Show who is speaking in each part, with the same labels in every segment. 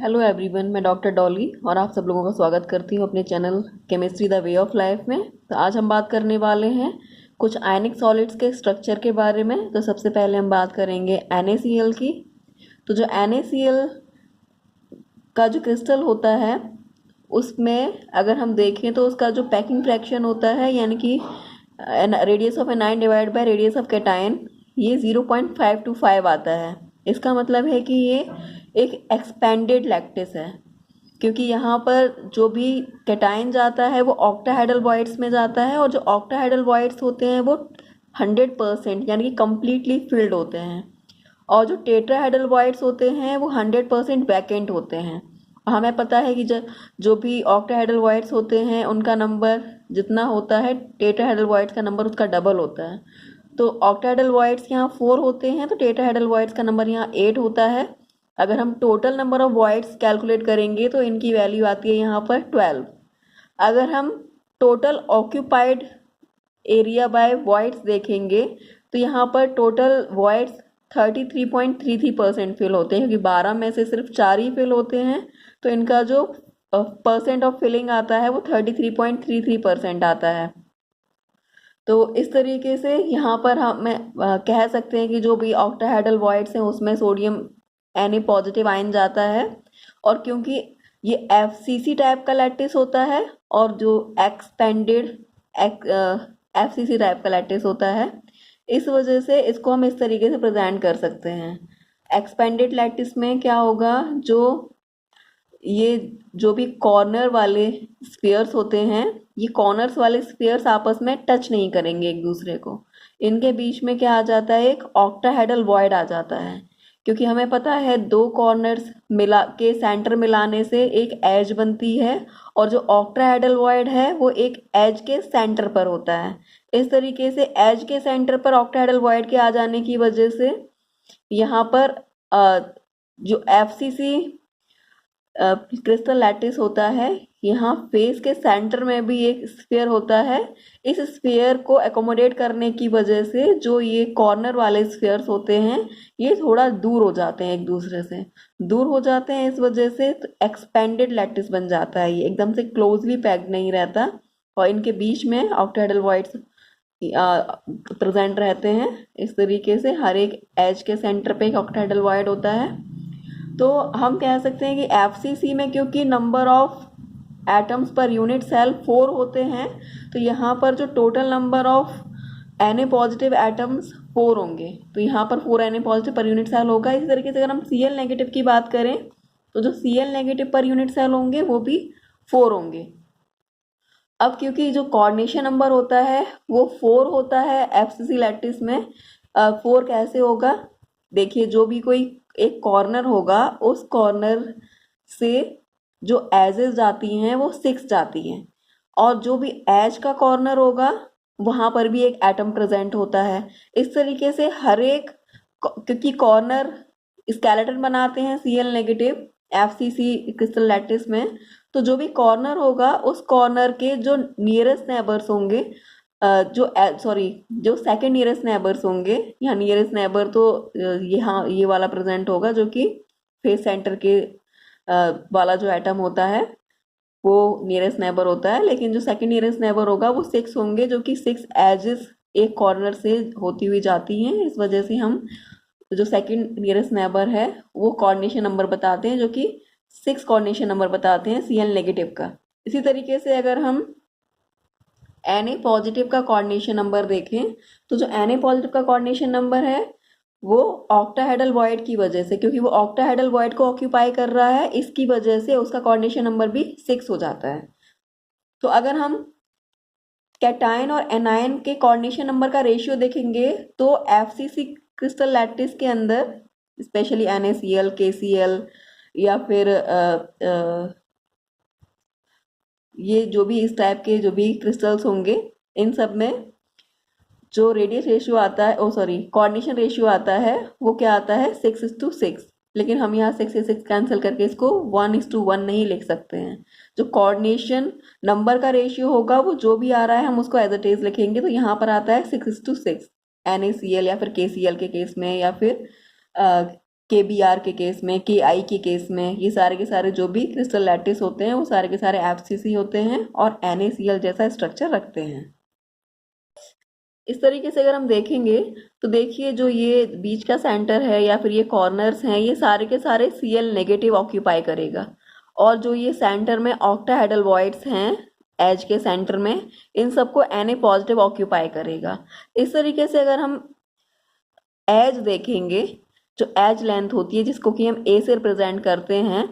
Speaker 1: Hello everyone, मैं doctor Dolly और आप सब लोगों का स्वागत करती हूँ अपने channel chemistry the way of life में। तो आज हम बात करने वाले हैं कुछ आयनिक सॉलिड्स के स्ट्रक्चर के बारे में। तो सबसे पहले हम बात करेंगे NaCl की। तो जो NaCl का जो क्रिस्टल होता है उसमें अगर हम देखें तो उसका जो पैकिंग फ्रैक्शन होता है, यानी कि radius of anion divide by radius of cation, ये 0.525 आता है। इसका मतलब है कि ये एक एक्सपेंडेड लैक्टिस है, क्योंकि यहाँ पर जो भी कैटायन जाता है वो ऑक्टाहेड्रल वॉइड्स में जाता है, और जो ऑक्टाहेड्रल वॉइड्स होते हैं वो 100% यानी कि कम्प्लीटली फिल्ड होते हैं, और जो टेट्राहेड्रल वॉइड्स होते हैं वो 100% वैकेंट होते हैं। हमें पता है कि जो भी ऑक्टाहेड्रल वॉइड्स होते हैं उनका नंबर जितना होता है, टेट्राहेड्रल वॉइड्स का नंबर उसका डबल होता है। तो ऑक्टाहेड्रल वॉइड्स यहाँ 4 होते हैं, तो टेट्राहेड्रल वॉइड्स का नंबर यहाँ 8 होता है। अगर हम total number of voids calculate करेंगे तो इनकी वैल्यू आती है यहाँ पर 12। अगर हम total occupied area bye voids देखेंगे तो यहाँ पर टोटल वॉइड्स 33.33% फिल होते हैं, क्योंकि 12 में से सिर्फ 4 ही फिल होते हैं। तो इनका जो परसेंट ऑफ फिलिंग आता है वो 33.33% आता है। तो इस तरीके से यहाँ पर हम कह सकते हैं कि जो भी ऑक्टाहेड्रल वॉइड्स हैं उसमें सोडियम Na पॉजिटिव आयन जाता है, और क्योंकि ये FCC टाइप का लैटिस होता है और जो एक्सपेंडेड FCC टाइप का लैटिस होता है, इस वजह से इसको हम इस तरीके से प्रेजेंट कर सकते हैं। एक्सपेंडेड लैटिस में क्या होगा, ये जो भी कॉर्नर वाले स्फीयर्स होते हैं, ये कॉर्नर्स वाले स्फीयर्स आपस में टच नहीं करेंगे एक दूसरे को। इनके बीच में क्या आ जाता है, एक ऑक्टाहेड्रल वॉइड आ जाता है, क्योंकि हमें पता है दो कॉर्नर्स मिला के सेंटर मिलाने से एक एज बनती है, और जो ऑक्टाहेड्रल वॉइड है वो एक एज के सेंटर पर होता है। इस तरीके से एज के सेंटर पर ऑक्टाहेड्रल वॉइड के आ जाने की वजह से यहाँ पर जो FCC क्रिस्टल लैटिस होता है, यहाँ फेस के सेंटर में भी एक स्फीयर होता है। इस स्फीयर को एकोमोडेट करने की वजह से जो ये कॉर्नर वाले स्फीयर्स होते हैं ये थोड़ा दूर हो जाते हैं, एक दूसरे से दूर हो जाते हैं। इस वजह से एक्सपेंडेड लैटिस बन जाता है, ये एकदम से क्लोजली पैक्ड नहीं रहता, और इनके बीच में ऑक्टाहेड्रल वॉइड्स प्रेजेंट रहते हैं। इस तरीके से हर एक एज के सेंटर पे एक ऑक्टाहेड्रल वॉइड होता है। तो हम कह सकते हैं कि FCC में क्योंकि number of atoms per unit cell 4 होते हैं, तो यहाँ पर जो total number of Na positive atoms 4 होंगे, तो यहाँ पर 4 Na positive per unit cell होगा। इसी तरीके से अगर हम Cl नेगेटिव की बात करें तो जो Cl negative per unit cell होंगे वो भी 4 होंगे। अब क्योंकि जो कोऑर्डिनेशन नंबर होता है वो 4 होता है FCC लैटिस में, 4 कैसे होगा, देखिए जो भी कोई एक कॉर्नर होगा उस कॉर्नर से जो एजेस जाती हैं वो 6 जाती हैं, और जो भी एज का कॉर्नर होगा वहाँ पर भी एक एटम प्रेजेंट होता है। इस तरीके से हर एक, क्योंकि कॉर्नर स्केलेटन बनाते हैं Cl negative FCC crystal lattice में, तो जो भी कॉर्नर होगा उस कॉर्नर के जो नियरेस्ट नेबर्स होंगे, जो सेकंड नियरेस्ट नेबर्स होंगे, यहाँ नियरेस्ट नेबर तो यहाँ ये वाला प्रेजेंट होगा जो कि फेस सेंटर के वाला जो एटम होता है वो नियरेस्ट नेबर होता है, लेकिन जो सेकंड नियरेस्ट नेबर होगा वो 6 होंगे, जो कि 6 एजेस एक कॉर्नर से होती हुई जाती हैं। इस वजह से हम जो सेकंड नियरेस्ट नेबर है वो कोऑर्डिनेशन नंबर बताते हैं, जो कि 6 कोऑर्डिनेशन नंबर बताते हैं Cl नेगेटिव का। इसी तरीके से अगर हम Na पॉजिटिव का कोऑर्डिनेशन नंबर देखें तो जो Na पॉजिटिव का कोऑर्डिनेशन नंबर है वो ऑक्टाहेड्रल वॉइड की वजह से, क्योंकि वो ऑक्टाहेड्रल वॉइड को ऑक्यूपाई कर रहा है, इसकी वजह से उसका कोऑर्डिनेशन नंबर भी 6 हो जाता है। तो अगर हम कैटायन और एनायन के कोऑर्डिनेशन नंबर का रेशियो देखेंगे तो FCC क्रिस्टल लैटिस के अंदर स्पेशली NaCl, KCl या फिर ये जो भी इस टाइप के जो भी क्रिस्टल्स होंगे, इन सब में जो रेडियस रेशियो आता है, कोऑर्डिनेशन रेशियो आता है वो क्या आता है, 6:6। लेकिन हम यहाँ 6 से 6 कैंसिल करके इसको 1:1 नहीं लिख सकते हैं। जो कोऑर्डिनेशन नंबर का रेशियो होगा वो जो भी आ रहा है हम उसको एज इट इज लिखेंगे। तो यहाँ पर आता है 6:6 NaCl या फिर KCl के केस में, या फिर KBr के केस में, KI के केस में, ये सारे के सारे जो भी क्रिस्टल लैटिस होते हैं वो सारे के सारे FCC होते हैं और NaCl जैसा स्ट्रक्चर रखते हैं। इस तरीके से अगर हम देखेंगे तो देखिए जो ये बीच का सेंटर है या फिर ये कॉर्नर्स हैं, ये सारे के सारे Cl नेगेटिव ऑक्यूपाई करेगा, और जो ये सेंटर में ऑक्टाहेड्रल वॉइड्स हैं एज के सेंटर में, इन सबको Na पॉजिटिव ऑक्यूपाई करेगा। इस तरीके से अगर हम एज देखेंगे, जो एज लेंथ होती है जिसको कि हम A से रिप्रेजेंट करते हैं,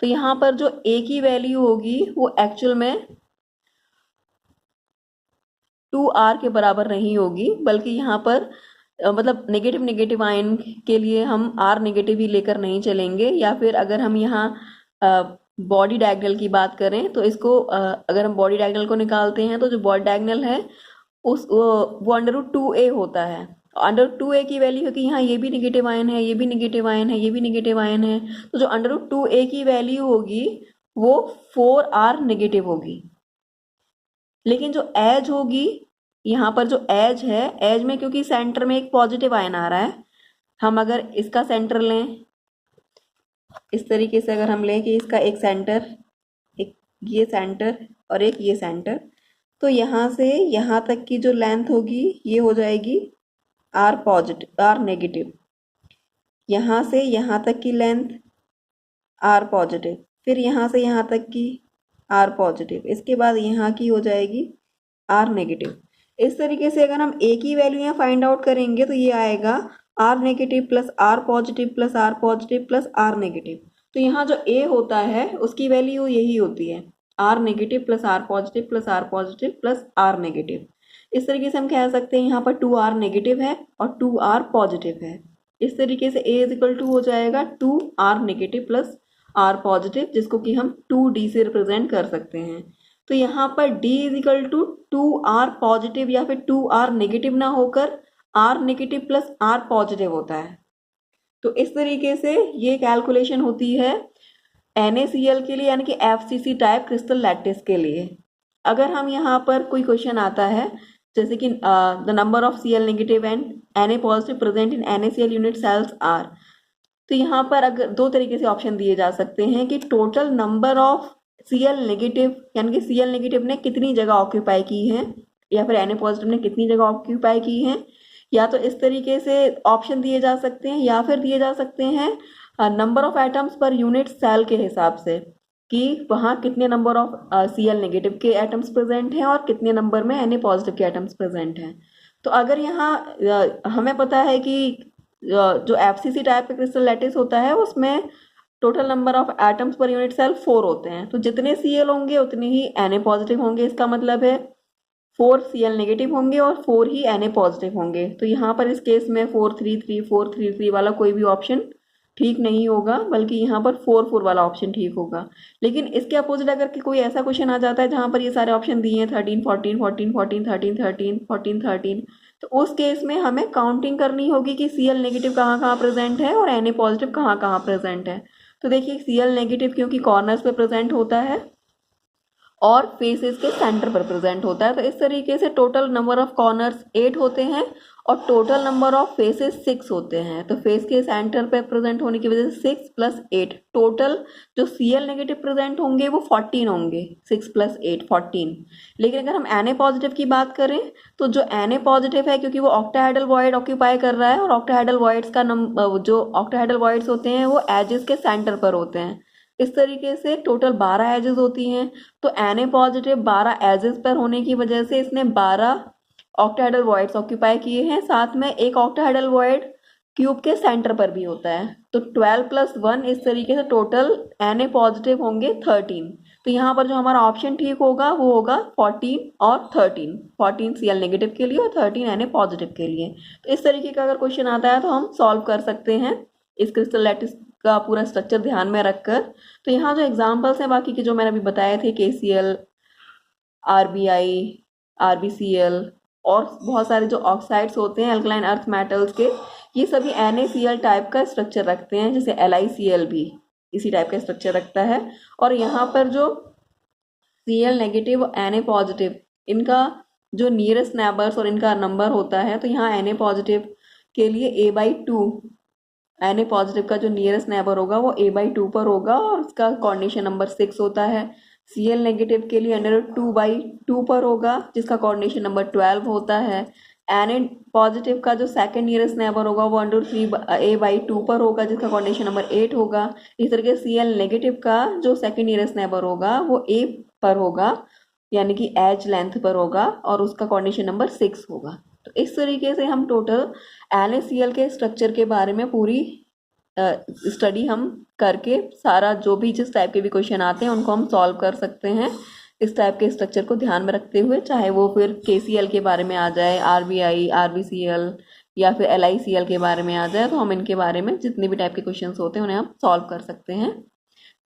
Speaker 1: तो यहाँ पर जो A की वैल्यू होगी वो एक्चुअल में 2R के बराबर नहीं होगी, बल्कि यहाँ पर मतलब नेगेटिव नेगेटिव आयन के लिए हम R नेगेटिव ही लेकर नहीं चलेंगे, या फिर अगर हम यहाँ बॉडी डायगोनल की बात करें तो इसको अगर हम बॉडी डायगोनल को निकालते हैं तो जो बॉडी डायगोनल है वो √2A होता है। √2A की वैल्यू है कि यहाँ ये भी नेगेटिव आयन है, ये भी नेगेटिव आयन है, ये भी नेगेटिव आयन है, तो जो √2A की वैल्यू होगी वो 4R नेगेटिव होगी। लेकिन जो एज होगी, यहाँ पर जो एज है, एज में क्योंकि सेंटर में एक पॉजिटिव आयन आ रहा है, हम अगर इसका सेंटर लें, इस तरीके से अगर हम लें कि इसका एक सेंटर, एक ये सेंटर और एक ये सेंटर, तो यहाँ से यहाँ तक की जो लेंथ होगी ये हो जाएगी R पॉजिटिव, R नेगेटिव। यहाँ से यहाँ तक की लेंथ R पॉजिटिव, फिर यहाँ से यहाँ तक की R पॉजिटिव, इसके बाद यहाँ की हो जाएगी R नेगेटिव। इस तरीके से अगर हम A की वैल्यू यहाँ फाइंड आउट करेंगे तो ये आएगा R negative plus R positive plus R positive plus R negative. तो यहाँ जो A होता है उसकी वैल्यू यही होती है, R negative plus R positive plus R positive plus R negative. इस तरीके से हम कह सकते हैं यहाँ पर 2R नेगेटिव है और 2R पॉजिटिव है। इस तरीके से A = हो जाएगा 2R negative plus R positive, जिसको कि हम 2D से रिप्रेजेंट कर सकते हैं। तो यहाँ पर D = 2R पॉजिटिव या फिर 2R नेगेटिव ना होकर R negative plus R positive होता है। तो इस तरीके से ये कैलकुलेशन होती है NaCl के लिए, यानी कि FCC टाइप क्रिस्टल लैटिस के लिए। अगर हम यहाँ पर कोई क्वेश्चन आता है जैसे कि the number of Cl negative and Na positive present in NaCl unit cells are, तो यहाँ पर अगर दो तरीके से ऑप्शन दिए जा सकते हैं कि total number of Cl negative, यानी कि Cl नेगेटिव ने कितनी जगह ऑक्यूपाई की है, या फिर Na पॉजिटिव ने कितनी जगह ऑक्यूपाई की है, या तो इस तरीके से ऑप्शन दिए जा सकते हैं, या फिर दिए जा सकते हैं number of atoms per unit cell के हिसाब से कि वहाँ कितने नंबर ऑफ Cl नेगेटिव के एटम्स प्रेजेंट हैं और कितने नंबर में Na पॉजिटिव के एटम्स प्रेजेंट हैं। तो अगर यहाँ हमें पता है कि जो FCC टाइप का क्रिस्टल लैटिस होता है उसमें total number of atoms per unit cell 4 होते हैं, तो जितने Cl होंगे उतने ही Na पॉजिटिव होंगे। इसका मतलब है 4 Cl नेगेटिव होंगे और 4 ही Na पॉजिटिव होंगे। तो यहाँ पर इस केस में 433 वाला कोई भी ऑप्शन ठीक नहीं होगा, बल्कि यहाँ पर 4 वाला ऑप्शन ठीक होगा। लेकिन इसके अपोजिट अगर कोई ऐसा क्वेश्चन आ जाता है जहाँ पर ये सारे ऑप्शन दिए हैं 13 14 14 14 13 13 14 13, तो उस केस में हमें काउंटिंग करनी होगी कि Cl नेगेटिव कहाँ कहाँ प्रेजेंट है और Na पॉजिटिव कहाँ कहाँ प्रेजेंट है। तो देखिए Cl नेगेटिव क्योंकि कॉर्नर्स पे प्रेजेंट होता है और फेसेस के सेंटर पर प्रेजेंट होता है, तो इस तरीके से टोटल नंबर ऑफ कॉर्नर्स 8 होते हैं और टोटल नंबर ऑफ फेसेस 6 होते हैं। तो फेस के सेंटर पर प्रेजेंट होने की वजह से 6 + 8, टोटल जो Cl नेगेटिव प्रेजेंट होंगे वो 14 होंगे, 6 + 8 14। लेकिन अगर हम Na पॉजिटिव की बात करें तो जो Na पॉजिटिव है, क्योंकि वो ऑक्टाहेड्रल वॉइड ऑक्यूपाई कर रहा है और ऑक्टाहेड्रल वॉइड्स का जो ऑक्टाहेड्रल वॉइड्स होते हैं वो एजेस के सेंटर पर होते हैं। इस तरीके से टोटल 12 एजेस होती हैं। तो Na पॉजिटिव 12 एजेस पर होने की वजह से इसने 12 ऑक्टाहेड्रल वॉइड्स ऑक्यूपाई किए हैं, साथ में एक ऑक्टाहेड्रल वॉइड क्यूब के सेंटर पर भी होता है। तो 12 + 1, इस तरीके से टोटल Na पॉजिटिव होंगे 13। तो यहाँ पर जो हमारा ऑप्शन ठीक होगा वो होगा 14 और 13, 14 Cl नेगेटिव के लिए और 13 Na पॉजिटिव के लिए। तो इस तरीके का अगर क्वेश्चन आता है तो हम सॉल्व कर सकते हैं इस क्रिस्टल लैटिस का पूरा स्ट्रक्चर ध्यान में रखकर। तो यहाँ जो एग्जाम्पल्स हैं बाकी के जो मैंने अभी बताए थे, KCl, RBI, RBCl और बहुत सारे जो ऑक्साइड्स होते हैं एल्कलाइन अर्थ मेटल्स के, ये सभी NaCl टाइप का स्ट्रक्चर रखते हैं, जैसे LiCl भी इसी टाइप का स्ट्रक्चर रखता है। और यहाँ पर जो Cl नेगेटिव Na पॉजिटिव, इनका जो नियरेस्ट नेबर्स और इनका नंबर होता है, तो यहाँ Na पॉजिटिव के लिए A/2 Na पॉजिटिव का जो नियरेस्ट नेबर होगा वो A/2 पर होगा और उसका कोऑर्डिनेशन नंबर 6 होता है। Cl नेगेटिव के लिए √2/2 पर होगा जिसका कोऑर्डिनेशन नंबर 12 होता है। Na पॉजिटिव का जो सेकंड नियरेस्ट नेबर होगा वो √3A/2 पर होगा जिसका कोऑर्डिनेशन नंबर 8 होगा। इस तरीके Cl नेगेटिव का जो सेकंड नियरेस्ट नेबर होगा वो A पर होगा यानी कि एज लेंथ पर होगा और उसका कोऑर्डिनेशन नंबर 6 होगा। तो इस तरीके से हम टोटल NaCl के स्ट्रक्चर के बारे में पूरी स्टडी हम करके सारा जो भी जिस टाइप के भी क्वेश्चन आते हैं उनको हम सॉल्व कर सकते हैं इस टाइप के स्ट्रक्चर को ध्यान में रखते हुए, चाहे वो फिर KCl के बारे में आ जाए, RBI, RBCl या फिर LICl के बारे में आ जाए, तो हम इनके बारे में जितने भी टाइप के क्वेश्चन होते हैं उन्हें हम सॉल्व कर सकते हैं।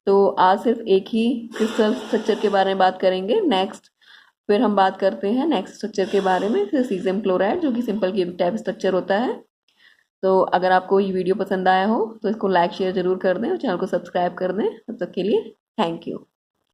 Speaker 1: तो आज सिर्फ एक ही क्रिस्टल स्ट्रक्चर के बारे में बात करेंगे। नेक्स्ट फिर हम बात करते हैं नेक्स्ट स्ट्रक्चर के बारे में, फिर सीजियम क्लोराइड जो कि सिंपल क्यूबिक टाइप स्ट्रक्चर होता है। तो अगर आपको ये वीडियो पसंद आया हो तो इसको लाइक शेयर जरूर कर दें और चैनल को सब्सक्राइब कर दें। तब तक के लिए थैंक यू।